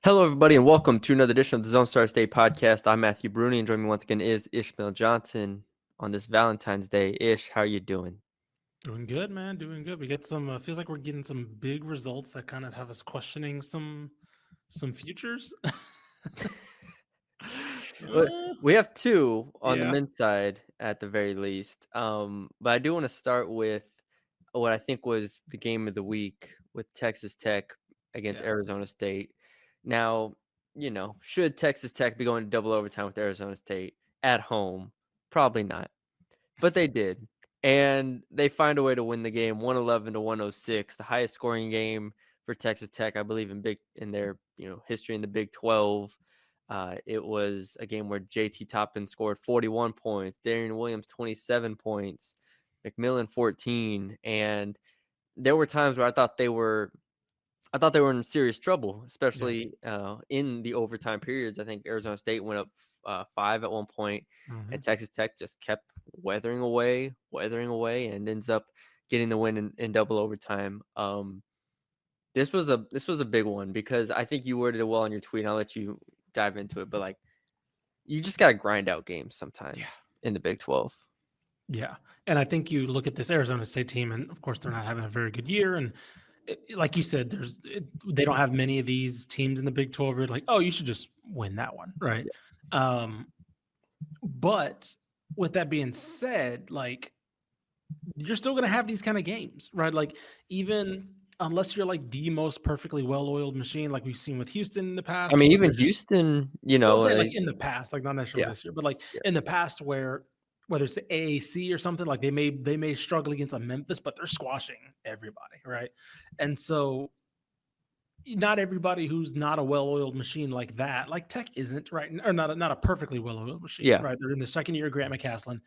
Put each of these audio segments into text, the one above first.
Hello, everybody, and welcome to another edition of the Zone Star State podcast. I'm Matthew Brune, and joining me once again is Ishmael Johnson on this Valentine's Day. Ish, how are you doing? Doing good, man. Doing good. We get some. Feels like we're getting some big results that kind of have us questioning some futures. Well, Uh, we have two on the yeah, men's side at the very least. But I do want to start with what I think was the game of the week with Texas Tech against yeah. Arizona State. Now, should Texas Tech be going to double overtime with Arizona State at home? Probably not. But they did. And they find a way to win the game 111 to 106, the highest scoring game for Texas Tech, I believe, in their history in the Big 12. It was a game where JT Toppin scored 41 points, Darian Williams 27 points, McMillan 14, and there were times where I thought they were in serious trouble, Yeah. especially in the overtime periods. I think Arizona State went up 5 at one point, and Hmm. Texas Tech just kept weathering away, and ends up getting the win in double overtime. This was a big one because I think you worded it well in your tweet. I'll let you dive into it, but like you just got to grind out games Yeah. sometimes in the Big 12. Yeah. And I think you look at this Arizona State team, and of course they're not having a very good year. And like you said, they don't have many of these teams in the Big 12 where you're like, oh, you should just win that one, right? Yeah. Um, but with that being said, like you're still going to have these kind of games, right? Like, even unless you're like the most perfectly well-oiled machine, like we've seen with Houston in the I past, mean, where even they're just, Houston, well, I'm saying like in the past, like not necessarily yeah, this year, but like yeah. in the past, where whether it's the AAC or something, like they may struggle against a Memphis, but they're squashing everybody, right? And so not everybody who's not a well-oiled machine like that, like Tech isn't, right? Or not a perfectly well-oiled machine, Yeah. right? They're in the second year of Grant McCaslin.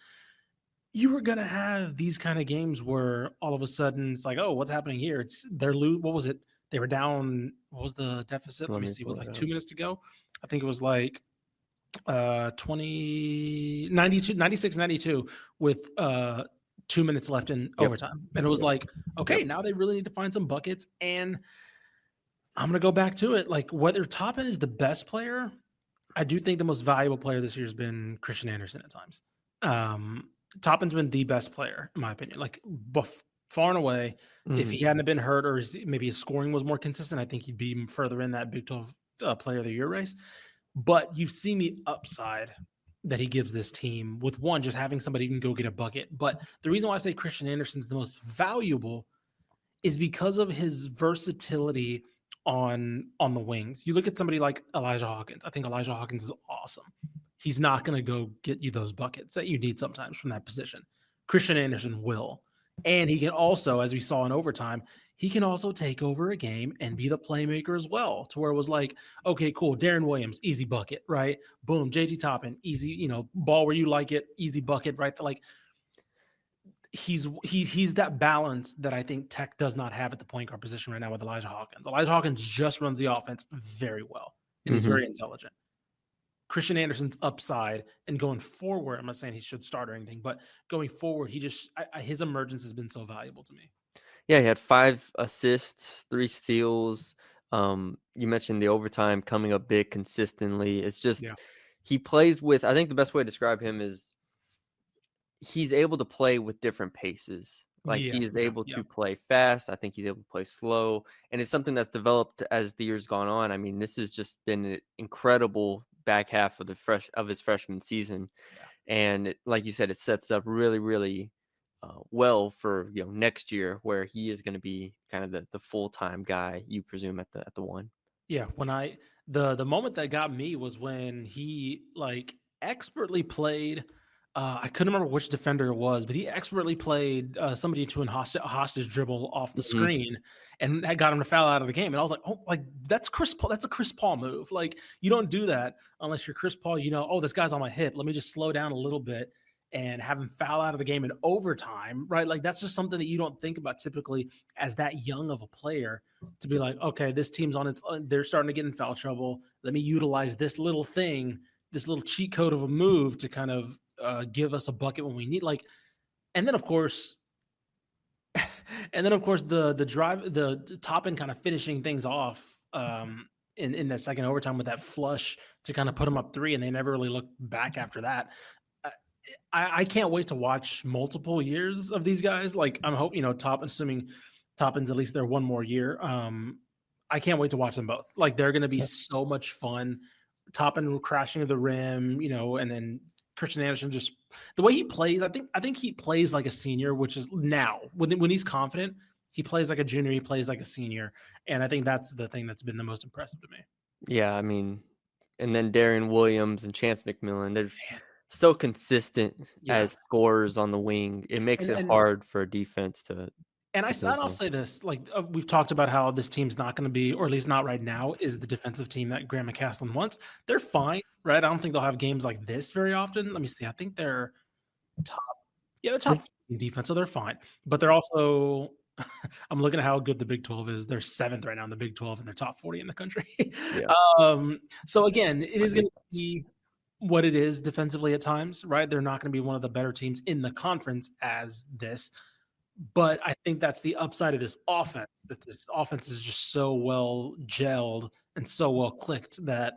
You were gonna have these kind of games where all of a sudden it's like, oh, what's happening here? It's they're what was it? They were down. What was the deficit? Let Let me me see. It was pull it like up. 2 minutes to go. I think it was like 20 92 96 92 with 2 minutes left in Yep. overtime. And it was Yep. like, Yep. okay, now they really need to find some buckets. And I'm gonna go back to it. Like whether Toppin is the best player, I do think the most valuable player this year has been Christian Anderson at times. Toppin's been the best player, in my opinion. Like far and away, if Mhm. he hadn't been hurt or maybe his scoring was more consistent, I think he'd be further in that Big 12 Player of the Year race. But you've seen the upside that he gives this team with one, just having somebody who can go get a bucket. But the reason why I say Christian Anderson's the most valuable is because of his versatility on the wings. You look at somebody like Elijah Hawkins. I think Elijah Hawkins is awesome. He's not going to go get you those buckets that you need sometimes from that position. Christian Anderson will. And he can also, as we saw in overtime, he can also take over a game and be the playmaker as well, to where it was like, okay, cool. Darren Williams, easy bucket, right? Boom. JT Toppin, easy, ball where you like it, easy bucket, right? Like he's that balance that I think Tech does not have at the point guard position right now with Elijah Hawkins. Elijah Hawkins just runs the offense very well and is Mhm. very intelligent. Christian Anderson's upside and going forward, I'm not saying he should start or anything, but going forward, his emergence has been so valuable to me. Yeah, he had 5 assists, 3 steals. You mentioned the overtime coming up big consistently. It's just Yeah. he plays with I think the best way to describe him is he's able to play with different paces. Like, Yeah. he is Yeah. able Yeah. to play fast. I think he's able to play slow, and it's something that's developed as the years gone on. I mean, this has just been an incredible back half of his freshman season. Yeah. And like you said, it sets up really, really well for next year, where he is going to be kind of the full time guy, you presume at the one. Yeah, when the moment that got me was when he like expertly played. I couldn't remember which defender it was, but he expertly played somebody into a hostage dribble off the Hmm. screen, and that got him to foul out of the game. And I was like, oh, like that's Chris Paul. That's a Chris Paul move. Like you don't do that unless you're Chris Paul. Oh, this guy's on my hip. Let me just slow down a little bit and have him foul out of the game in overtime, right? Like that's just something that you don't think about typically as that young of a player, to be like, okay, this team's on its they're starting to get in foul trouble. Let me utilize this little thing, this little cheat code of a move to kind of give us a bucket when we need. Like, and then of course, the drive, the top end kind of finishing things off. in that second overtime with that flush to kind of put them up 3, and they never really looked back after that. Uh, I can't wait to watch multiple years of these guys. Like I'm hoping, assuming Toppin's at least there one more year. I can't wait to watch them both. Like they're going to be so much fun. Toppin crashing to the rim, and then Christian Anderson just the way he plays. I think he plays like a senior, which is now when he's confident, he plays like a junior, he plays like a senior, and I think that's the thing that's been the most impressive to me. Yeah, I mean, and then Darian Williams and Chance McMillan, they're so consistent Yeah, as scorers on the wing. It makes and it and hard for a defense to and to go I'll against. say this: like we've talked about how this team's not going to be, or at least not right now, is the defensive team that Graham McCaslin wants. They're fine, right? I don't think they'll have games like this very often. Let me see. I think they're top. Yeah, they're top 15 defense, so they're fine. But they're also I'm looking at how good the Big 12 is. They're 7th right now in the Big 12 and they're top 40 in the country. Yeah, So again, it my is going to defense. be what it is defensively at times, right? They're not going to be one of the better teams in the conference as this. But I think that's the upside of this offense, that this offense is just so well gelled and so well clicked that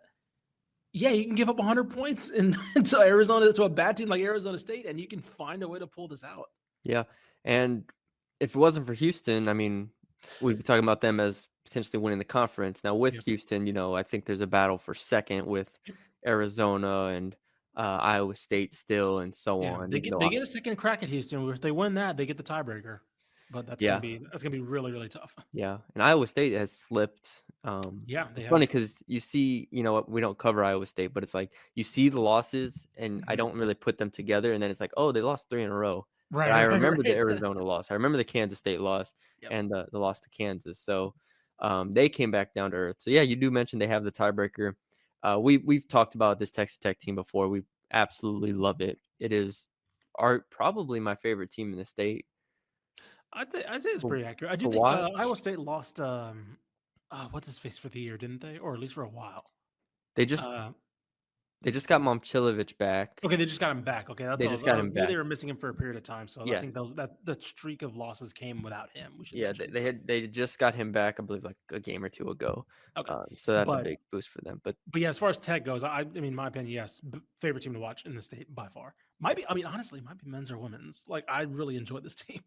yeah, you can give up 100 points to Arizona, to a bad team like Arizona State, and you can find a way to pull this out. Yeah, and if it wasn't for Houston, I mean, we'd be talking about them as potentially winning the conference. Now with Yep. Houston, I think there's a battle for second with Yep. Arizona and Iowa State still, and so Yeah, on. they get a second crack at Houston. If they win that, they get the tiebreaker. But Yeah, that's gonna be really, really tough. yeah, and Iowa State has slipped. Yeah, they It's have. funny because you see, what we don't cover Iowa State, but it's like you see the losses, and I Mhm. don't really put them together, and then it's like, oh, they lost 3 in a row. But Right, I right, remember the right. Arizona loss. I remember the Kansas State loss Yep. and the loss to Kansas. So they came back down to earth. So yeah, you do mention they have the tiebreaker. We've talked about this Texas Tech team before. We absolutely love it. It is probably my favorite team in the state I'd say it's to, pretty accurate. I do to think watch. Iowa State lost what's his face for the year, didn't they? Or at least for a while. They just Uh, they let me just got see. Momchilovich back. Okay, they just got him back. Okay, that's They all. just got I him knew they back. were missing him for a period of time, so I Yeah, think that streak of losses came without him. We should yeah. mention. They just got him back, I believe, like a game or two ago. Okay, So that's a but big boost for them. But But yeah, as far as Tech goes, I mean, my opinion, yes, favorite team to watch in the state by far. Might be, I mean, honestly, might be men's or women's. Like, I really enjoyed this team.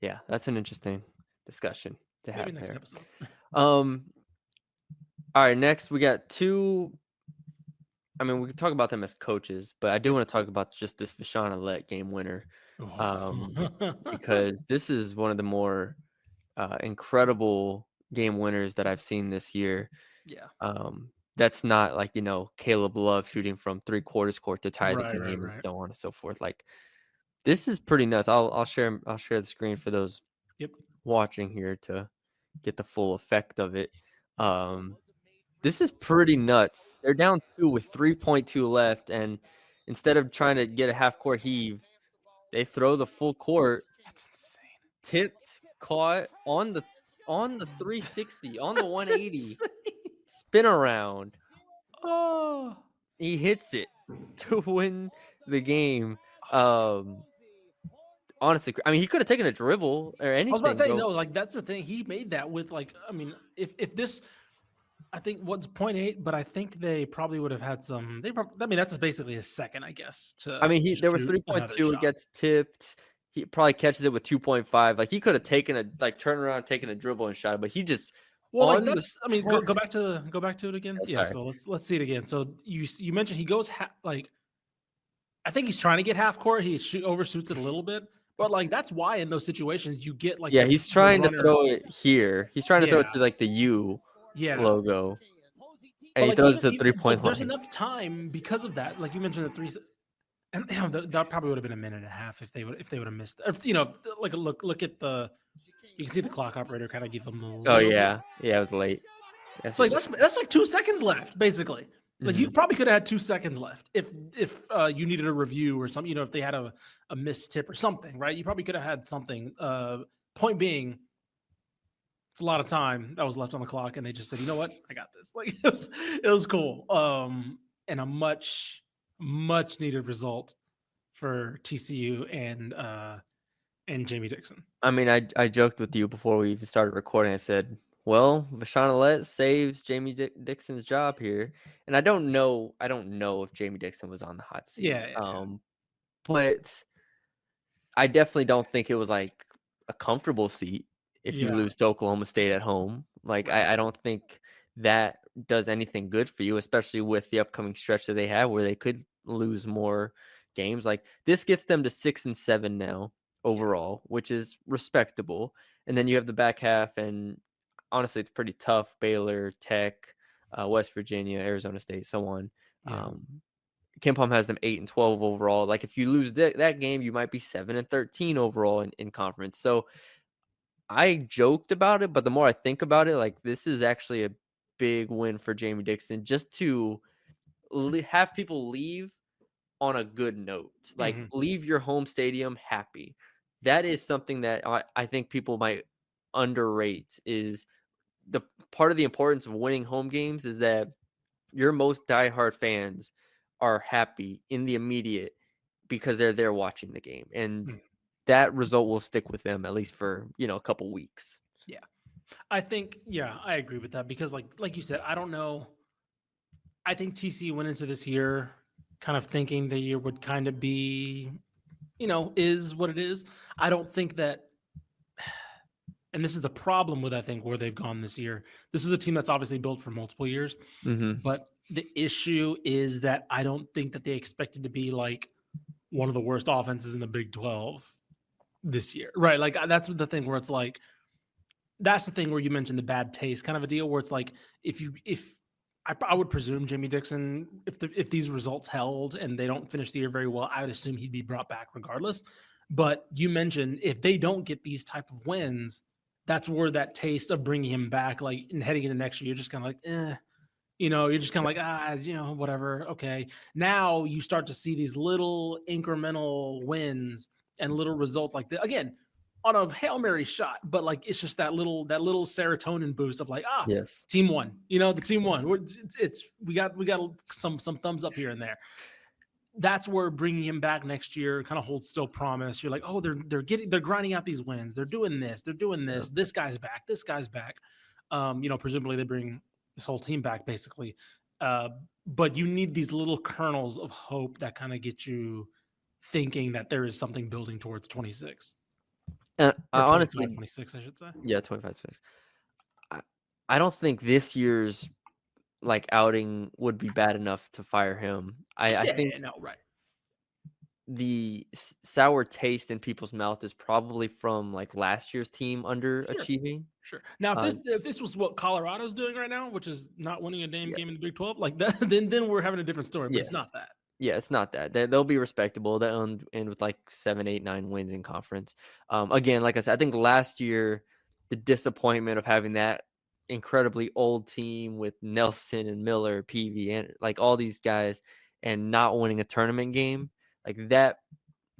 yeah, that's an interesting discussion to Maybe have next there. episode. Um, all right, next we got two. I mean, we could talk about them as coaches, but I do Yep. want to talk about just this Vashon Alette game winner, um, Oh. because this is one of the more incredible game winners that I've seen this year. Yeah. That's not like, Caleb Love shooting from 3/4 court to tie the Right, right, game and right. so on and so forth. Like this is pretty nuts. I'll share the screen for those Yep. watching here to get the full effect of it. Um, this is pretty nuts. They're down 2 with 3.2 left, and instead of trying to get a half court heave, they throw the full court, That's insane. tipped, caught on the 360, on the That's 180, insane. spin around. Oh. He hits it to win the game. Um, honestly, I mean, he could have taken a dribble or I was about anything, to say, go. no, like, that's the thing. He made that with, like, I mean, if this, I think what's point 0.8, but I think they probably would have had some. I mean, that's basically a second, I guess, I to mean, there was shoot another 3.2. It shot. gets tipped. He probably catches it with 2.5. Like he could have taken turn around, taken a dribble and shot it, but he just Well, like on the that's. I mean, spot. go back to it again. Yeah, Yeah. sorry. So let's see it again. So you mentioned he goes like I think he's trying to get half court. He overshoots it a little bit, but like that's why in those situations you get like Yeah, he's the trying to runner. throw it here. He's trying to throw it Yeah. to like the U Yeah. logo, and But he like throws it to the even 3-point but there's line. enough time because of that. Like you mentioned the three. And that probably would have been a minute and a half if they would have missed. If, like look at the. You can see the clock operator kind of give them a Oh little bit. yeah, yeah, it was late. It's Yes, it like was. that's like 2 seconds left, basically. Like you Mhm. probably could have had 2 seconds left if you needed a review or something. If they had a missed tip or something, right? You probably could have had something. Point being, it's a lot of time that was left on the clock, and they just said, "You know what? I got this." Like it was cool. And a much needed result for TCU and Jamie Dixon. I mean, I joked with you before we even started recording. I said Well, Vashawn Alette saves Jamie Dixon's job here, and I don't know. I don't know if Jamie Dixon was on the hot seat. Yeah, yeah, yeah. But I definitely don't think it was like a comfortable seat if you Yeah, lose to Oklahoma State at home. Like right. I don't think that does anything good for you, especially with the upcoming stretch that they have where they could lose more games. Like this gets them to 6-7 now Yeah, overall, which is respectable. And then you have the back half, and honestly, it's pretty tough. Baylor, Tech, West Virginia, Arizona State, so on. yeah. Kim Palm has them 8-12 overall. Like if you lose that game, you might be 7-13 overall in conference. So I joked about it, but the more I think about it, like this is actually a big win for Jamie Dixon just to have people leave on a good note. Like Mhm. leave your home stadium happy. That is something that I think people might underrate is the part of the importance of winning home games is that your most diehard fans are happy in the immediate because they're there watching the game, and Mm, that result will stick with them at least for a couple weeks. yeah. I think yeah, I agree with that because like you said, I don't know. I think TC went into this year kind of thinking the year would kind of be, is what it is. I don't think that, and this is the problem with I think where they've gone this year. This is a team that's obviously built for multiple years, Hmm. but the issue is that I don't think that they expected to be like one of the worst offenses in the Big 12 this year. Right. Like that's the thing where it's like that's the thing where you mentioned the bad taste kind of a deal where it's like if I would presume Jimmy Dixon if these results held and they don't finish the year very well, I would assume he'd be brought back regardless. But you mentioned if they don't get these type of wins, that's where that taste of bringing him back, like and heading into next year, you're just kind of like, you're just kind of like, whatever. Okay. Now you start to see these little incremental wins and little results like that. Again, on a Hail Mary shot, but like it's just that little serotonin boost of like, Yes. team won. The team won. We got some thumbs up here and there. That's where bringing him back next year kind of holds still promise. You're like, oh, they're grinding out these wins. They're doing this. They're doing Yeah. this. This guy's back. This guy's back. Presumably they bring this whole team back basically. Uh, but you need these little kernels of hope that kind of get you thinking that there is something building towards 26 And I or 25, honestly, 26, I should say. yeah, 25 6. I, I don't think this year's like outing would be bad enough to fire him. I Yeah, think yeah, no, right. the sour taste in people's mouth is probably from like last year's team Sure. underachieving. Sure. Now, if Uh, this was what Colorado's doing right now, which is not winning a damn yeah, game in the Big 12, like that, then we're having a different story. But it's yes. not that. Yeah, it's not that. They'll be respectable. They'll end with like 7, 8, 9 wins in conference. Again, like I said, I think last year the disappointment of having that incredibly old team with Nelson and Miller, PV, and like all these guys, and not winning a tournament game, like that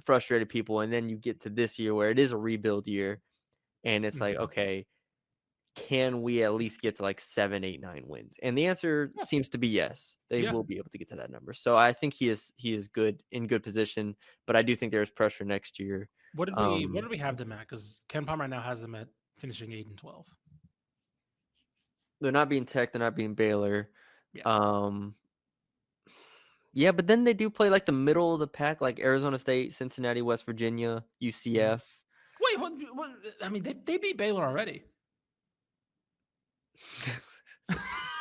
frustrated people. And then you get to this year where it is a rebuild year, and it's like, Mhm. okay, can we at least get to like 7, 8, 9 wins? And the answer Yeah. seems to be yes. They Yeah. will be able to get to that number. So I think he is good in good position, but I do think there's pressure next year. What did we have them at? Because Ken Palm right now has them at finishing 8-12. They're not being Tech, they're not being Baylor. Yeah. Um, yeah, but then they do play like the middle of the pack, like Arizona State, Cincinnati, West Virginia, Mhm. UCF. Wait, what? I mean, they beat Baylor already.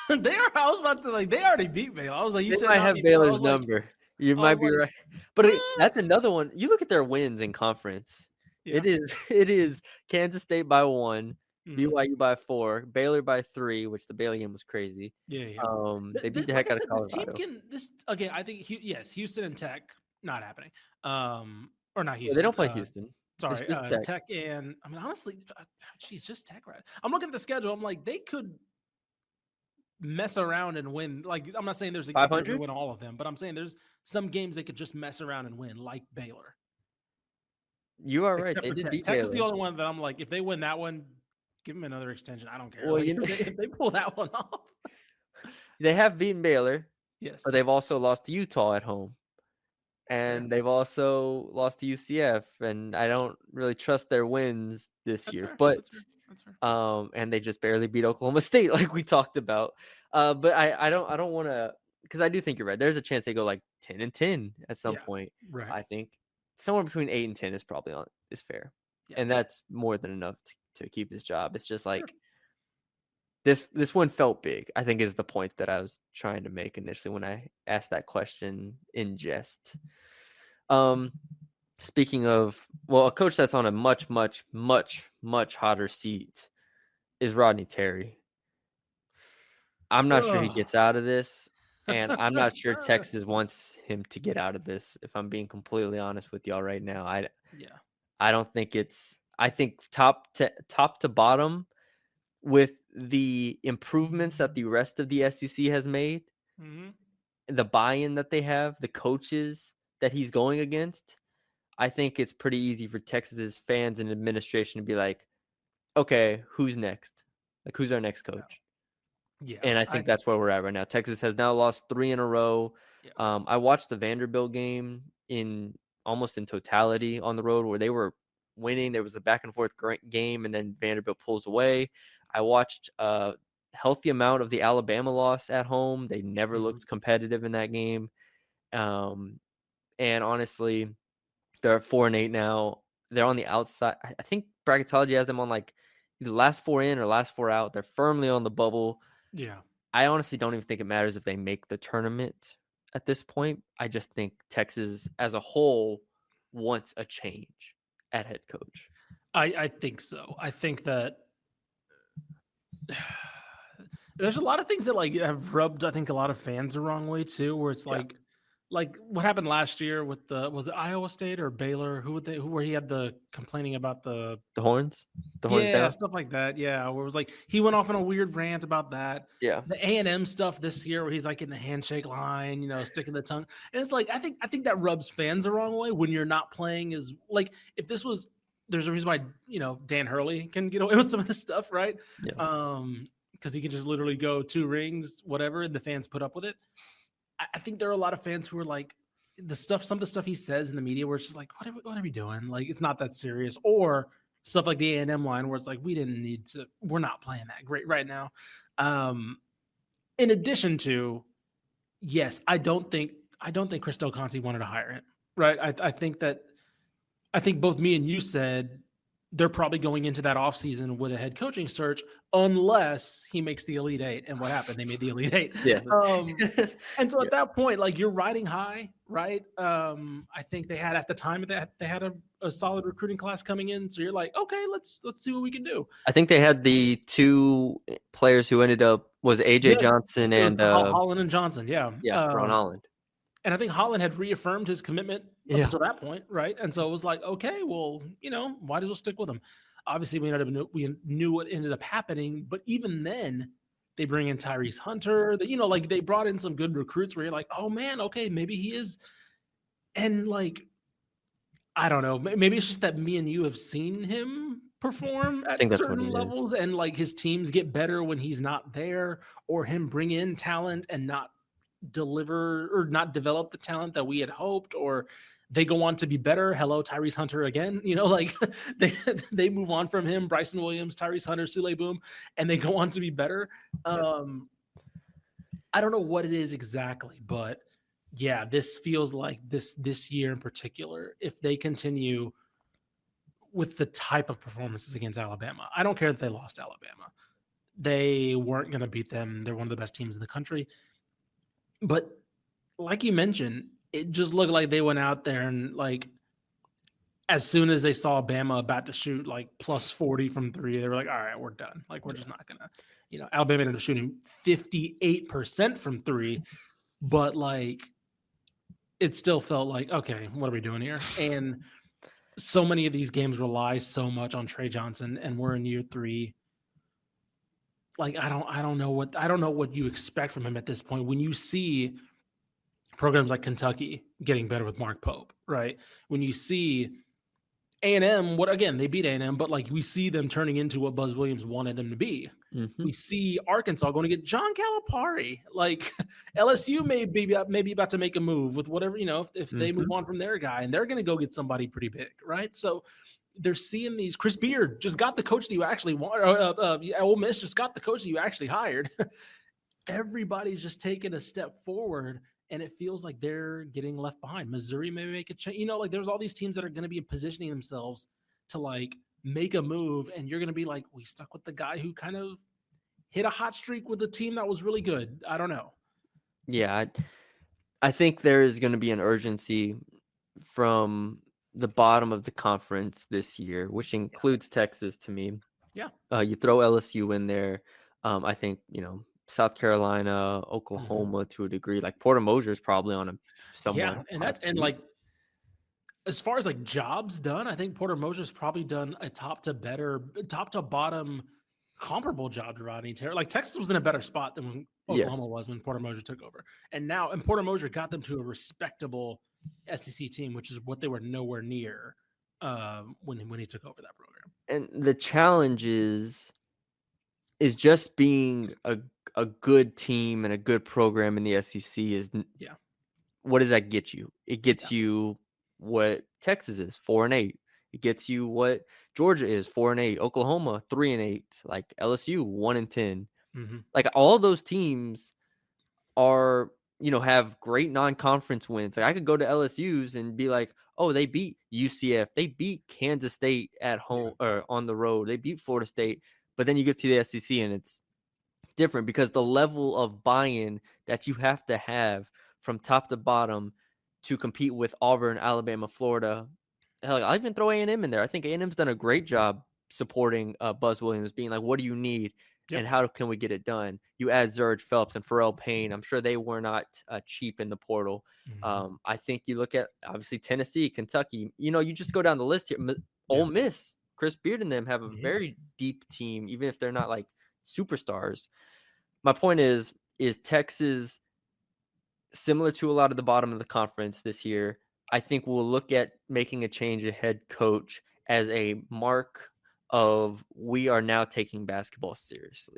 They are. I was about to like. They already beat Baylor. I was like, you They said might not have beat Baylor. I Baylor's was like, number. You I might was be like, right. But "Ah." that's another one. You look at their wins in conference. Yeah. It is it is Kansas State by 1, Mhm. BYU by 4, Baylor by 3, which the Baylor game was crazy. Yeah, yeah. They beat the Like heck I out of said, this team Colorado. can. This again. I think. Yes, Houston and Tech not happening. Or not Yeah, they Houston. don't play Houston. It's Sorry, just Tech. Tech and I mean honestly, geez, just Tech, right? I'm looking at the schedule. I'm like, they could mess around and win. Like, I'm not saying they're going to 500? win all of them, but I'm saying there's some games they could just mess around and win, like Baylor. You are right. Except They for did Tech. beat Tech is the Baylor. only one that I'm like, if they win that one, give them another extension. I don't care. Well, Like if they pull that one off, they have beaten Baylor, but yes, they've also lost to Utah at home. fair And enough. they've also lost to UCF, and I don't really trust their wins this That's year. fair. But That's fair. That's fair. And they just barely beat Oklahoma State, like we talked about. But I don't want to, because I do think you're right. There's a chance they go like 10-10 at some Yeah. point. Right. I think somewhere between 8 and 10 is probably is fair, Yeah. and that's more than enough to keep his job. It's just Sure. like this one felt big, I think, is the point that I was trying to make initially when I asked that question in jest. Um, Speaking of, well, a coach that's on a much, much, much, much hotter seat is Rodney Terry. I'm not sure he Ugh. gets out of this, and I'm not sure Texas wants him to get out of this, if I'm being completely honest with y'all right now. Yeah. I don't think I think top to bottom, with the improvements that the rest of the SEC has made, Hmm. the buy-in that they have, the coaches that he's going against, I think it's pretty easy for Texas's fans and administration to be like, okay, who's next? Like, who's our next Yeah. coach? Yeah. And I think that's where we're at right now. Texas has now lost 3 in a row. Yeah. I watched the Vanderbilt game in almost in totality on the road, where they were winning. There was a back and forth game, and then Vanderbilt pulls away. I watched a healthy amount of the Alabama loss at home. They never Mhm. looked competitive in that game. Um, and honestly, they're at 4-8 now. They're on the outside. I think bracketology has them on like either last 4 in or last 4 out. They're firmly on the bubble. Yeah. I honestly don't even think it matters if they make the tournament at this point. I just think Texas as a whole wants a change at head coach. I think so. I think that there's a lot of things that like have rubbed, I think, a lot of fans the wrong way too, where it's Yeah. like what happened last year with the was it Iowa State or Baylor? Who would they who where he had the complaining about the The horns? The horns yeah, down? stuff like that. Yeah, where it was like he went off on a weird rant about that. Yeah. The A&M stuff this year where he's like in the handshake line, sticking the tongue. And it's like I think that rubs fans the wrong way when you're not playing as like if this was there's a reason why, Dan Hurley can get away with some of this stuff, right? Yeah. Because he can just literally go 2 rings, whatever, and the fans put up with it. I think there are a lot of fans who are like some of the stuff he says in the media where it's just like, what are we doing? Like, it's not that serious. Or stuff like the A&M line where it's like, we're not playing that great right now. In addition to, yes, I don't think Chris Del Conte wanted to hire him. Right. I think both me and you said they're probably going into that offseason with a head coaching search unless he makes the Elite Eight. And what happened? They made the Elite Eight. Yes. And so Yeah. at that point, like you're riding high, right? I think they had at the time they had a solid recruiting class coming in. So you're like, okay, let's see what we can do. I think they had the 2 players who ended up was AJ Yes, Johnson it was and Holland and Johnson, yeah. Ron Holland. And I think Holland had reaffirmed his commitment up Yeah. until that point, right? And so it was like, okay, well, might as well stick with him. Obviously, we knew what ended up happening, but even then, they bring in Tyrese Hunter. That like they brought in some good recruits where you're like, oh man, okay, maybe he is. And like, I don't know, maybe it's just that me and you have seen him perform I at think that's what certain it is. levels, and like his teams get better when he's not there, or him bring in talent and not deliver or not develop the talent that we had hoped, or they go on to be better. Hello, Tyrese Hunter again. Like they move on from him, Bryson Williams, Tyrese Hunter, Sule Boom, and they go on to be better. I don't know what it is exactly, but yeah, this feels like this year in particular, if they continue with the type of performances against Alabama, I don't care that they lost Alabama. They weren't going to beat them. They're one of the best teams in the country. But like you mentioned, it just looked like they went out there and like as soon as they saw Bama about to shoot like plus 40 from 3, they were like, all right, we're done. Like we're just not gonna, Alabama ended up shooting 58% from 3, but like it still felt like, okay, what are we doing here? And so many of these games rely so much on Trey Johnson, and we're in year 3. Like I don't know what you expect from him at this point when you see programs like Kentucky getting better with Mark Pope, right? When you see A&M, they beat A&M, but like we see them turning into what Buzz Williams wanted them to be. Mm-hmm. We see Arkansas going to get John Calipari. Like LSU may be about to make a move with whatever, if they move on from their guy, and they're going to go get somebody pretty big, right? So they're seeing these. Chris Beard just got the coach that you actually want. Ole Miss just got the coach that you actually hired. Everybody's just taking a step forward, and it feels like they're getting left behind. Missouri may make a change. Like there's all these teams that are going to be positioning themselves to like make a move, and you're going to be like, we stuck with the guy who kind of hit a hot streak with a team that was really good. I don't know. Yeah, I think there is going to be an urgency from the bottom of the conference this year, which includes Texas to me. Yeah. You throw LSU in there. I think, South Carolina, Mm-hmm. Oklahoma to a degree. Like Porter Moser is probably on a somewhat Yeah, and hot that's and streak. like as far as like jobs done, I think Porter Moser's probably done a top to bottom comparable job to Rodney Terry. Like Texas was in a better spot than when Oklahoma Yes. was when Porter Moser took over. And Porter Moser got them to a respectable SEC team, which is what they were nowhere near when he took over that program. And the challenge is just being a good team and a good program in the SEC Yeah. what does that get you? It Yeah. gets you what Texas is, 4-8. It gets you what Georgia is, 4-8. Oklahoma, 3-8. Like LSU, 1-10. Mm-hmm. Like all those teams are, have great non-conference wins. Like I could go to LSU's and be like, oh, they beat UCF, they beat Kansas State at Yeah. home or on the road, they beat Florida State. But then you get to the SEC and it's different because the level of buy-in that you have to have from top to bottom to compete with Auburn, Alabama, Florida. Hell, I'll even throw A&M in there. I think A&M's done a great job supporting Buzz Williams, being like, what do you need and Yep. how can we get it done? You add Zurge Phelps and Pharrell Payne. I'm sure they were not cheap in the portal. Mm-hmm. I think you look at, obviously, Tennessee, Kentucky. You just go down the list here. Ole Yeah. Miss, Chris Beard and them have a Mm-hmm. very deep team, even if they're not like superstars. My point is Texas similar to a lot of the bottom of the conference this year. I think we'll look at making a change of head coach as a mark of we are now taking basketball seriously.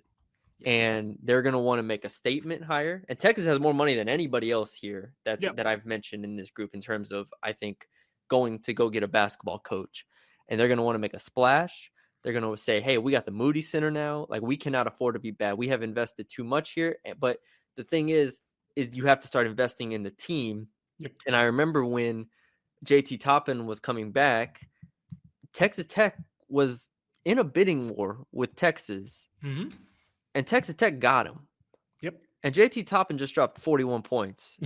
Yes. And they're going to want to make a statement higher. And Texas has more money than anybody else here Yep. that I've mentioned in this group in terms of, I think, going to go get a basketball coach. And they're going to want to make a splash. They're going to say, hey, we got the Moody Center now. Like, we cannot afford to be bad. We have invested too much here. But the thing is you have to start investing in the team. Yep. And I remember when JT Toppin was coming back, Texas Tech was in a bidding war with Texas. Mm-hmm. And Texas Tech got him. Yep. And JT Toppin just dropped 41 points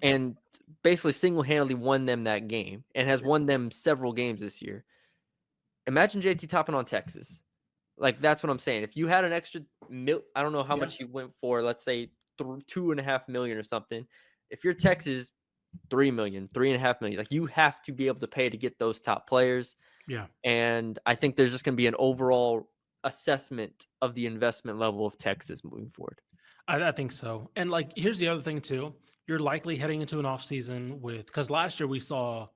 and basically single-handedly won them that game and has won them several games this year. Imagine JT Toppin on Texas. Like, that's what I'm saying. If you had an extra I don't know how much you went for, let's say $2.5 million or something. If you're Texas, $3 million, $3.5 million. Like, you have to be able to pay to get those top players. Yeah. And I think there's just going to be an overall assessment of the investment level of Texas moving forward. I think so. And like, here's the other thing too. You're likely heading into an off season because last year we saw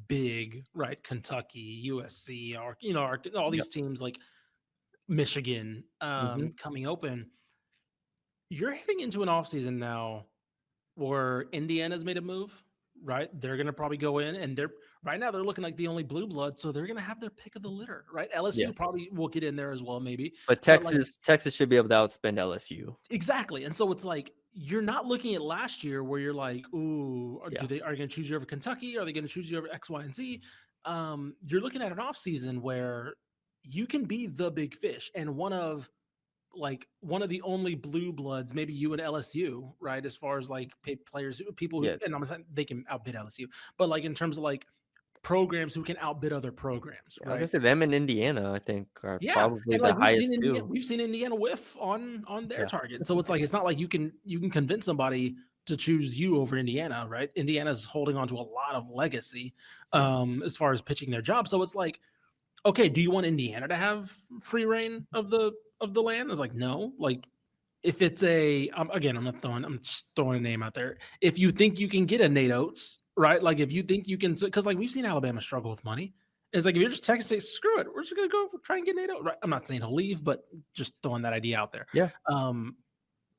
big, right? Kentucky, USC, all these teams like Michigan coming open. You're heading into an off season now where Indiana's made a move, right? They're going to probably go in and right now they're looking like the only blue blood. So they're going to have their pick of the litter, right? LSU Yes. probably will get in there as well, maybe. But Like, Texas should be able to outspend LSU. exactly. And so it's like you're not looking at last year where you're like, ooh, are Yeah. they going to choose you over Kentucky? Are they going to choose you over X, Y, and Z? You're looking at an offseason where you can be the big fish and one of the only blue bloods, maybe you and LSU, right? As far as like players, people who, Yes. and I'm not saying they can outbid LSU, but like in terms of like programs who can outbid other programs, I was right? gonna say them in Indiana, I think, are Yeah, probably and the like highest too. We've seen Indiana whiff on their Yeah. target. So it's like it's not like you can convince somebody to choose you over Indiana, right? Indiana's holding on to a lot of legacy as far as pitching their job. So it's like, okay, do you want Indiana to have free reign of the land? It's like, no. Like, if it's again, I'm just throwing a name out there. If you think you can get a Nate Oates, right? Like, if you think you can, because like we've seen Alabama struggle with money. It's like if you're just Texas, say, screw it, we're just gonna go try and get Nate Oates. Right? I'm not saying he'll leave, but just throwing that idea out there. Yeah.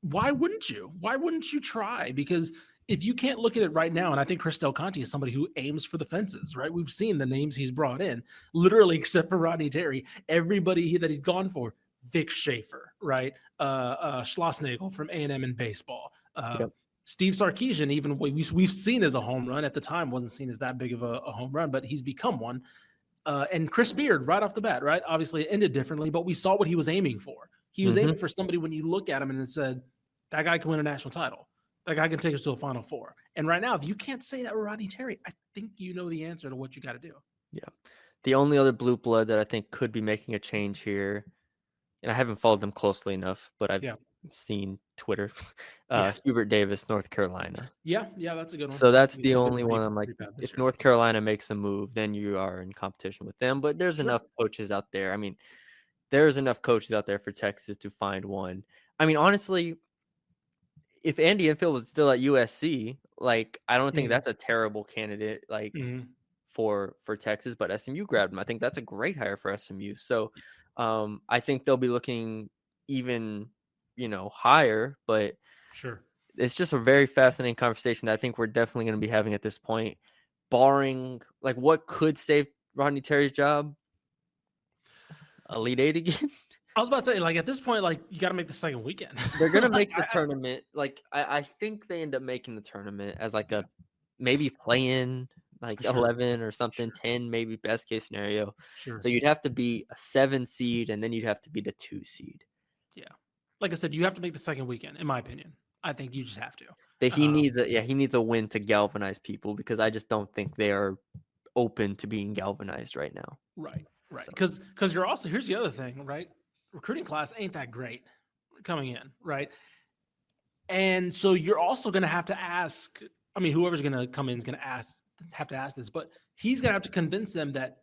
Why wouldn't you? Why wouldn't you try? Because if you can't look at it right now, and I think Chris Del Conte is somebody who aims for the fences, right? We've seen the names he's brought in, literally, except for Rodney Terry, everybody that he's gone for, Vic Schaefer, right? Schlossnagel from A&M in baseball. Yep. Steve Sarkisian, even we've seen as a home run at the time, wasn't seen as that big of a home run, but he's become one. And Chris Beard, right off the bat, right? Obviously, it ended differently, but we saw what he was aiming for. He was aiming Hmm. for somebody when you look at him and it said, that guy can win a national title. That guy can take us to a Final Four. And right now, if you can't say that with Rodney Terry, I think you know the answer to what you got to do. Yeah. The only other blue blood that I think could be making a change here, and I haven't followed them closely enough, but I've Yeah. seen Twitter. Yeah. Hubert Davis, North Carolina. Yeah. Yeah. That's a good one. So that's He's the been only one I'm like, pretty bad this if year. North Carolina makes a move, then you are in competition with them. But there's Sure. enough coaches out there. I mean, there's enough coaches out there for Texas to find one. I mean, honestly, if Andy Enfield was still at USC, like I don't think Mm-hmm. that's a terrible candidate like Mm-hmm. for Texas, but SMU grabbed him. I think that's a great hire for SMU. So I think they'll be looking even, higher, but Sure. it's just a very fascinating conversation that I think we're definitely going to be having at this point. Barring like what could save Rodney Terry's job? Elite Eight again. I was about to say, like, at this point, like, you got to make the second weekend. They're gonna Like, make the tournament. Like I think they end up making the tournament as like a maybe play in like sure. 11 or something, Sure. 10 maybe best case scenario. Sure. So you'd have to be a 7 seed and then you'd have to be the 2 seed. Yeah. Like I said, you have to make the second weekend, in my opinion. I think you just have to. That Um, he needs a win to galvanize people because I just don't think they are open to being galvanized right now. right. Right. So Because you're also, here's the other thing, right? Recruiting class ain't that great coming in, right? And so you're also going to have to ask. I mean, whoever's going to come in is going to have to ask this, but he's going to have to convince them that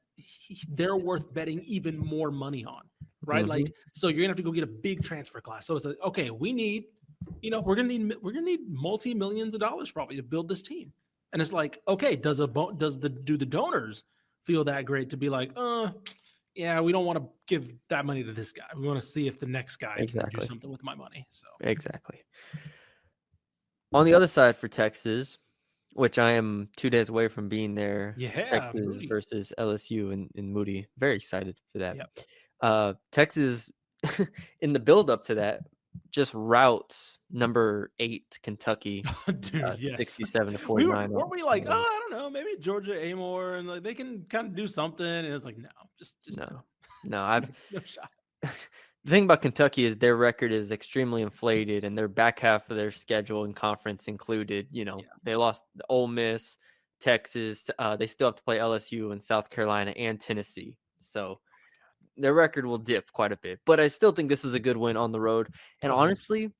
they're worth betting even more money on, right? mhm, Like, so you're going to have to go get a big transfer class. So it's like, okay, we need, we're gonna need multi millions of dollars probably to build this team. And it's like, okay, do the donors feel that great to be like, yeah, we don't want to give that money to this guy. We want to see if the next guy can do exactly. something with my money. So Exactly. On the other side for Texas, which I am 2 days away from being there, yeah, Texas Moody. versus LSU in Moody. Very excited for that. Yep. Texas, in the build-up to that, just routes number 8 Kentucky, Dude, yes. 67 to We were 49 weren't we like, oh, on I don't know, maybe Georgia Amore and like they can kind of do something. And it's like, no, just no. no. No, I've No shot. the thing about Kentucky is their record is extremely inflated, and their back half of their schedule and conference included. Yeah. They lost Ole Miss, Texas. They still have to play LSU and South Carolina and Tennessee. So their record will dip quite a bit. But I still think this is a good win on the road. And 100%. honestly,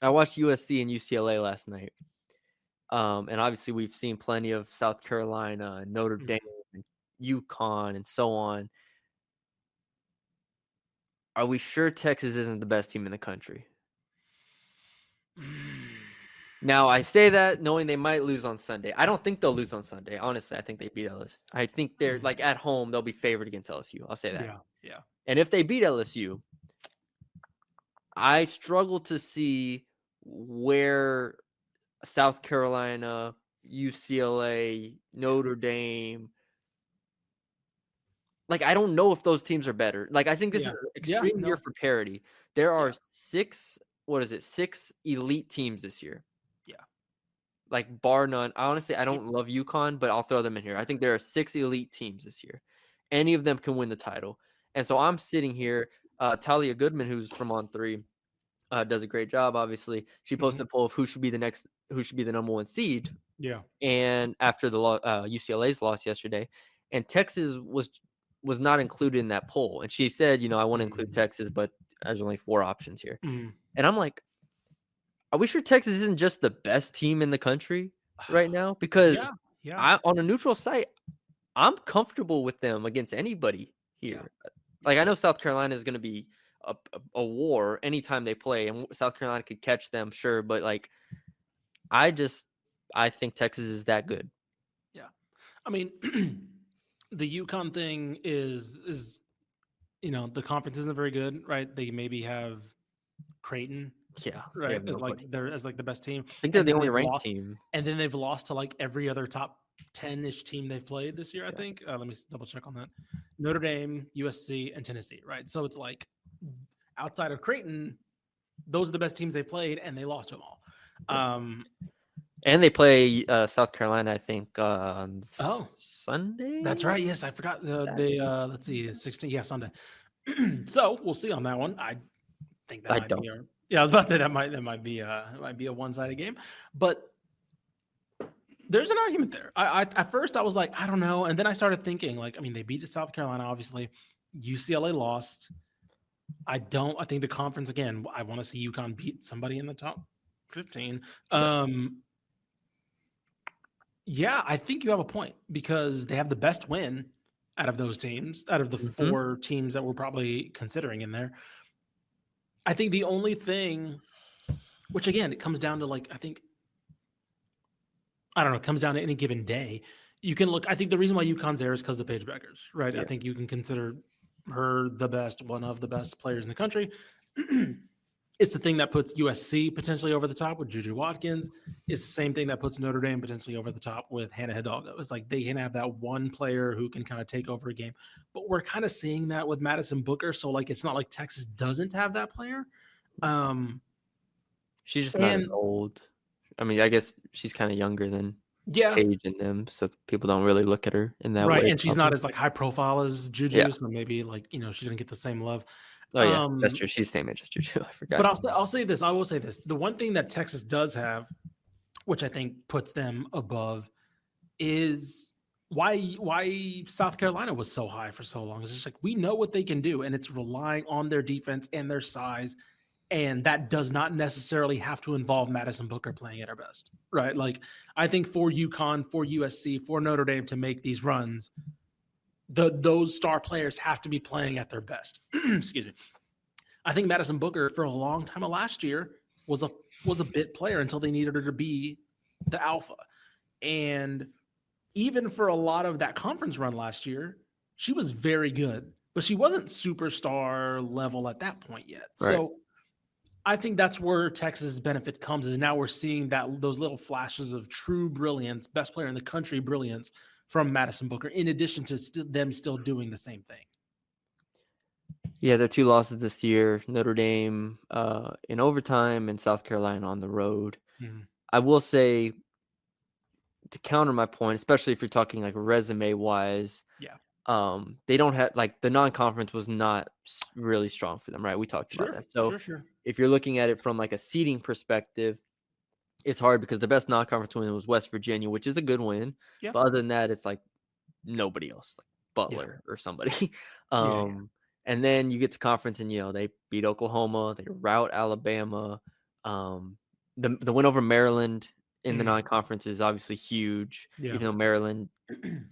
I watched USC and UCLA last night. And obviously, we've seen plenty of South Carolina and Notre Dame Mhm. and UConn and so on. Are we sure Texas isn't the best team in the country? Now, I say that knowing they might lose on Sunday. I don't think they'll lose on Sunday. Honestly, I think they beat LSU. I think they're like at home, they'll be favored against LSU. I'll say that. Yeah, yeah. And if they beat LSU, I struggle to see where South Carolina, UCLA, Notre Dame, like I don't know if those teams are better. Like I think this is Yeah. an Yeah, extreme year no. for parity. There are Yeah. 6, what is it? 6 elite teams this year. Yeah. Like bar none. Honestly, I Yep. don't love UConn, but I'll throw them in here. I think there are 6 elite teams this year. Any of them can win the title. And so I'm sitting here, Talia Goodman, who's from On Three, does a great job. Obviously, she Mhm. posted a poll of who should be the number 1 seed. Yeah. And after the UCLA's loss yesterday, and Texas was not included in that poll. And she said, I want to include Mhm. Texas, but there's only 4 options here. Mhm. And I'm like, are we sure Texas isn't just the best team in the country right now? Yeah. Because Yeah. I on a neutral site, I'm comfortable with them against anybody Yeah. here. Like Yeah. I know South Carolina is going to be a war anytime they play, and South Carolina could catch them, sure, but like I just I think Texas is that good. Yeah. I mean, the UConn thing is the conference isn't very good, right? They maybe have Creighton Yeah, they right? have As like nobody. they're as like the best team, I think they're and the then only they've ranked lost, team. to like every other top 10-ish team they've played this year. I Yeah, think. Let me double check on that. Notre Dame, USC, and Tennessee. Right. So it's like outside of Creighton, those are the best teams they played, and they lost to them all. yeah. Um, And they play South Carolina, I think, on oh, that's Sunday. right. Yes, I forgot. They Saturday? let's see, 16. Yeah, Sunday. So we'll see on that one. I think that I might don't. be our. Yeah, I was about to say that might be a one sided game, but there's an argument there. I at first I was like, I don't know, and then I started thinking like, I mean, they beat South Carolina, obviously. UCLA lost. I don't. I think the conference again. I want to see UConn beat somebody in the top 15. Yeah. Yeah, I think you have a point because they have the best win out of those teams, out of the Hmm. four teams that we're probably considering in there. I think the only thing, which again, it comes down to like, I don't know, it comes down to any given day. You can look, I think the reason why UConn's there is because of Paige Beckers, right? I Yeah. think you can consider her the best, one of the best players in the country. It's the thing that puts USC potentially over the top with Juju Watkins. It's the same thing that puts Notre Dame potentially over the top with Hannah Hidalgo. It's like they can have that one player who can kind of take over a game. But we're kind of seeing that with Madison Booker. So like it's not like Texas doesn't have that player. Um She's just not as and old. I mean, I guess she's kind of younger than yeah, Paige and them, so people don't really look at her in that right. way, And she's not probably. as like high profile as Yeah. Juju. So maybe like, she didn't get the same love. Oh, yeah. That's Um, true. She's the same age as Juju. I but forgot. I'll say this. I will say this. The one thing that Texas does have, which I think puts them above, is why South Carolina was so high for so long. It's just like we know what they can do, and it's relying on their defense and their size, and that does not necessarily have to involve Madison Booker playing at her best, right? Like I think for UConn, for USC, for Notre Dame to make these runs, those star players have to be playing at their best. Excuse me. I think Madison Booker for a long time of last year was a bit player until they needed her to be the alpha. And even for a lot of that conference run last year, she was very good, but she wasn't superstar level at that point yet. Right. So I think that's where Texas' benefit comes is now we're seeing that those little flashes of true brilliance, best player in the country brilliance from Madison Booker, in addition to them still doing the same thing. Yeah, their 2 losses this year, Notre Dame in overtime and South Carolina on the road. Mhm. I will say, to counter my point, especially if you're talking like resume-wise, Yeah. they don't have like the non-conference was not really strong for them, right? We talked about Sure. that. So Sure. if you're looking at it from like a seeding perspective, it's hard because the best non-conference win was West Virginia, which is a good win. Yeah. But other than that, it's like nobody else, like Yeah. Butler or somebody. Yeah. And then you get to conference and they beat Oklahoma, they rout Alabama. The win over Maryland in the Mhm. non-conference is obviously huge, Yeah. even though Maryland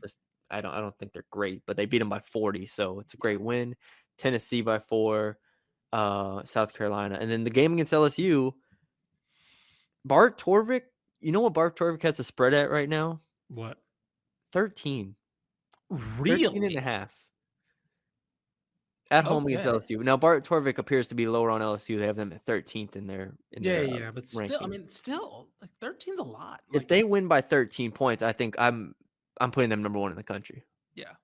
just I don't think they're great, but they beat them by 40, so it's a great win. Tennessee by 4, South Carolina, and then the game against LSU. Bart Torvik, you know what Bart Torvik has the spread at right now? What? 13, 13 and a Really? half at home against Okay. LSU. Now Bart Torvik appears to be lower on LSU. They have them at 13th in their Yeah, yeah, but still, I rankings. mean, still, like 13's a lot. If Like, they win by 13 points, I think I'm putting them number 1 in the country. yeah,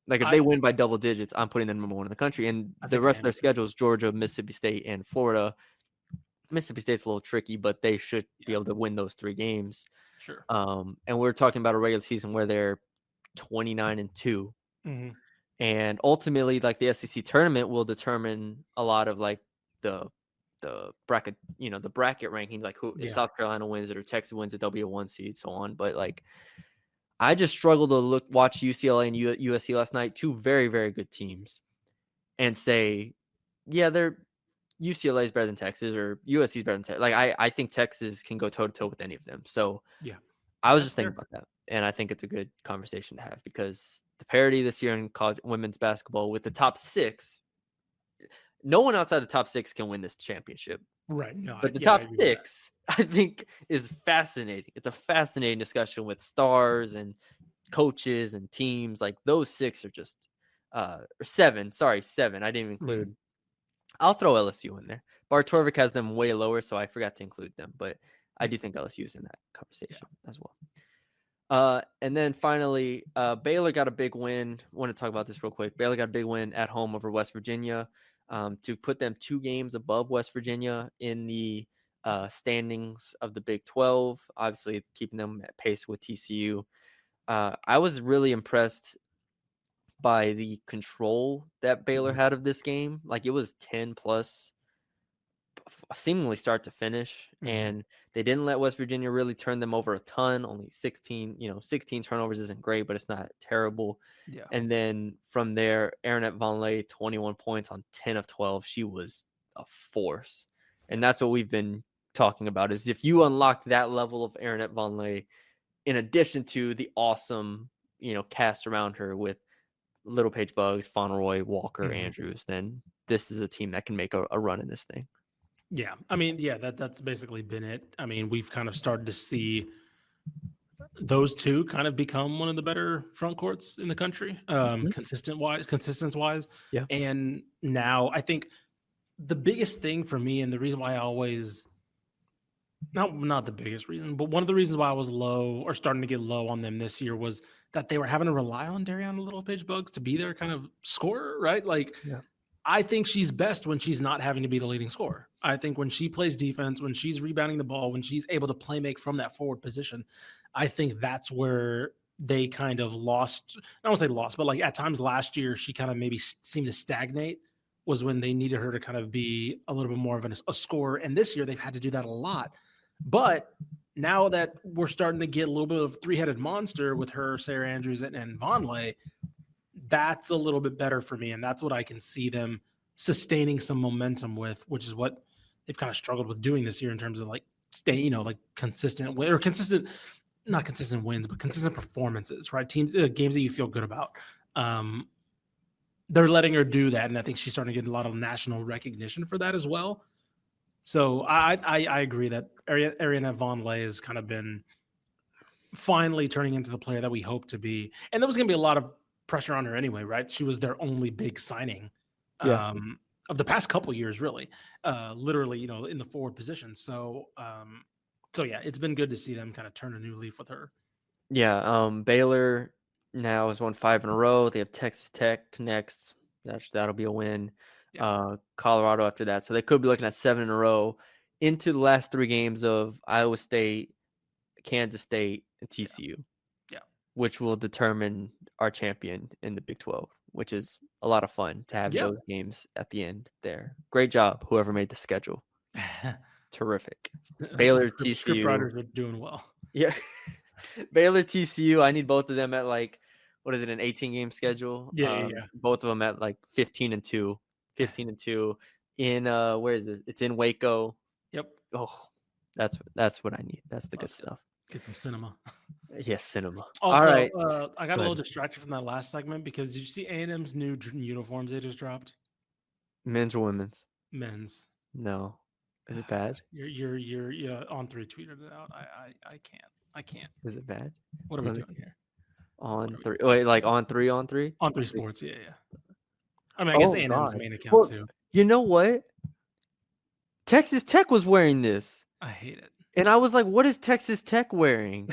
Like, if I they win by double digits, I'm putting them number 1 in the country, and I the think I rest of am their too. schedule is Georgia, Mississippi State, and Florida. Mississippi State's a little tricky, but they should be Yeah, able to win those 3 games. sure. And we're talking about a regular season where they're 29-2. Mhm. And ultimately, like, the SEC tournament will determine a lot of, like, the bracket, the bracket rankings, like who if Yeah, South Carolina wins it or Texas wins it, they'll be a 1 seed, so on. But, like, I just struggle to watch UCLA and USC last night, 2 very, very good teams, and say, yeah, they're UCLA is better than Texas or USC is better than Texas. Like, I think Texas can go toe to toe with any of them. So yeah, I was that's just thinking fair. about that, and I think it's a good conversation to have because the parity this year in college women's basketball with the top 6, no one outside the top 6 can win this championship. Right. No, But the yeah, I top agree with that. 6, I think, is fascinating. It's a fascinating discussion with stars and coaches and teams. Like, those 6 are just or 7. Sorry, 7. I didn't Mhm. include. I'll throw LSU in there, Bartorvik has them way lower, so I forgot to include them, but I do Mhm. think LSU is in that Yeah. conversation as well. And then finally, Baylor got a big win. I want to talk about this real quick. Baylor got a big win at home over West Virginia, to put them 2 games above West Virginia in the standings of the Big 12. Obviously, keeping them at pace with TCU. I was really impressed by the control that Baylor Mhm. had of this game. Like, it was 10 plus seemingly start to finish, Mhm. and they didn't let West Virginia really turn them over a ton. Only 16 turnovers isn't great, but it's not terrible. Yeah. And then from there, Aaronette Vonleh, 21 points on 10 of 12. She was a force. Yeah. And that's what we've been talking about, is if you unlock that level of Aaronette Vonleh, in addition to the awesome, cast around her with Little Page Bugs, Fauneroy, Walker, Mhm. Andrews, then this is a team that can make a run in this thing. Yeah. I mean, yeah, that's basically been it. I mean, we've kind of started to see those two kind of become one of the better front courts in the country, Mhm. consistence wise. Yeah. And now I think the biggest thing for me, and the reason why I always not the biggest reason, but one of the reasons why I was low or starting to get low on them this year was that they were having to rely on Dariana Little Pitch Bugs to be their kind of scorer, right? Like Yeah. I think she's best when she's not having to be the leading scorer. I think when she plays defense, when she's rebounding the ball, when she's able to play make from that forward position, I think that's where they kind of lost. I don't want to say lost, but like at times last year, she kind of maybe seemed to stagnate. Was when they needed her to kind of be a little bit more of a scorer. And this year they've had to do that a lot. But now that we're starting to get a little bit of three-headed monster with her, Sarah Andrews, and Vonleh, that's a little bit better for me. And that's what I can see them sustaining some momentum with, which is what they've kind of struggled with doing this year in terms of like like consistent or consistent, not consistent wins, but consistent performances, right? Teams, games that you feel good about. Um, they're letting her do that. And I think she's starting to get a lot of national recognition for that as well. So I agree that Ariana Vonleh has kind of been finally turning into the player that we hope to be. And there was going to be a lot of pressure on her anyway, right? She was their only big signing Yeah. of the past couple years, really, literally, in the forward position. So yeah, it's been good to see them kind of turn a new leaf with her. Yeah. Baylor now has won 5 in a row. They have Texas Tech next. That'll be a win. Yeah, Colorado after that. So they could be looking at 7 in a row into the last 3 games of Iowa State, Kansas State, and yeah, TCU, yeah, which will determine our champion in the Big 12, which is a lot of fun to have yeah. those games at the end there. Great job, whoever made the schedule. Terrific. Baylor, Script TCU. writers are doing well. Yeah. Baylor, TCU. I need both of them at like, what is it, an 18-game schedule? Yeah, yeah, Both of them at like 15-2, yeah. 15-2 in where is it? It's in Waco. Yep. Oh, that's what I need. That's the good Let's stuff. get some cinema. Yes, cinema. All Also, right. I got a little Good. distracted from that last segment because did you see A&M's new uniforms they just dropped? Men's or women's? Men's. No. Is it bad? You're yeah, on three tweeted it out. I can't. I can't. Is it bad? What are we Let me doing here? What on are we three. doing? Wait, like on three, on three? On three On three. sports, yeah, yeah. I mean, I guess Oh A&M's God. main account Well, too. you know what? Texas Tech was wearing this. I hate it. And I was like, what is Texas Tech wearing?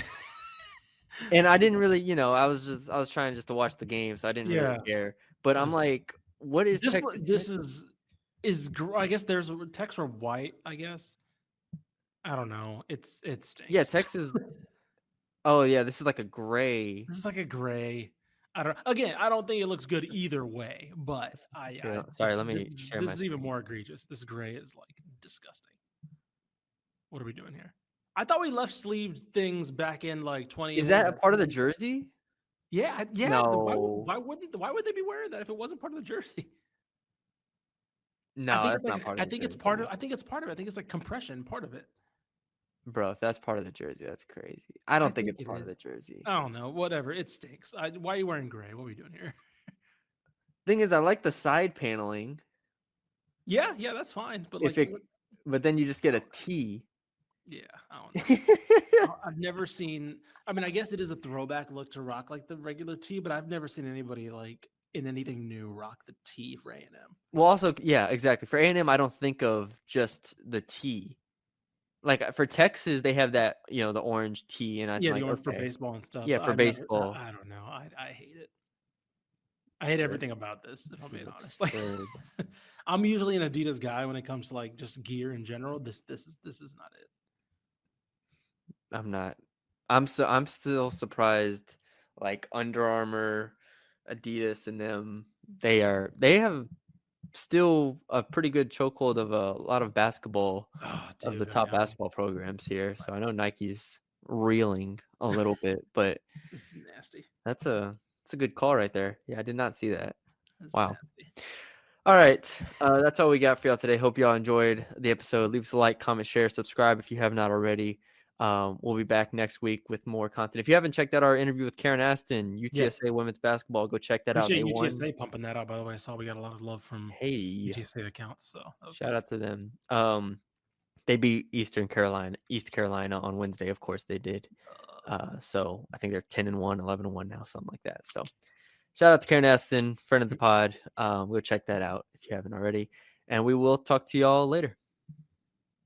And I didn't really, I was trying just to watch the game, so I didn't really Yeah. care. But I'm Listen, like, what is Texas Tech? this I guess there's text for white. I guess I don't know. It Yeah, stinks. Texas. Oh yeah, this is like a gray. This is like a gray. I don't. Again, I don't think it looks good either way. But Here, sorry, this let me share this my is even screen. more egregious. This gray is like disgusting. What are we doing here? I thought we left sleeved things back in like 20. Is What was that a that? part of the 20? jersey? Yeah, yeah. No. Why would they be wearing that if it wasn't part of the jersey? No, that's not part of I the think it's part of jersey. I think it's part of it. I think it's like compression part of it. Bro, if that's part of the jersey, that's crazy. I I don't think think it's it part of is. the jersey. I don't know. Whatever. It stinks. Why are you wearing gray? What are we doing here? Thing is, I like the side paneling. Yeah, yeah, that's fine. But If like, it, but then you just get a oh, T. yeah, I don't know. I've never seen. I mean, I guess it is a throwback look to rock like the regular tee, but I've never seen anybody like in anything new, rock the T for A&M. Well, also, yeah, exactly. For A&M, I don't think of just the T. Like for Texas, they have that, the orange T, and I'm Yeah, the like, orange for okay, baseball and stuff. yeah, But for I've never. baseball. I don't know. I hate it. I hate Th- everything about this. If I'm This is being honest, like absurd. I'm usually an Adidas guy when it comes to like just gear in general. This is not it. I'm not. I'm still surprised. Like Under Armour, Adidas, and them, they have still a pretty good chokehold of a lot of basketball Oh, of the dude, I top know. basketball programs here. So I know Nike's reeling a little bit, but This is nasty. that's a good call right there. Yeah, I did not see that. This is Wow. nasty. All right. That's all we got for y'all today. Hope y'all enjoyed the episode. Leave us a like, comment, share, subscribe if you have not already. We'll be back next week with more content. If you haven't checked out our interview with Karen Aston, Yes. UTSA women's basketball, go check that out. Appreciate They won. UTSA pumping that out. By the way, I saw we got a lot of love from Hey, UTSA accounts, so that was shout good. out to them. They beat East Carolina on Wednesday. Of course they did. So I think they're 10-1, 11-1 now, something like that. So shout out to Karen Aston, friend of the pod. Go check that out if you haven't already. And we will talk to y'all later.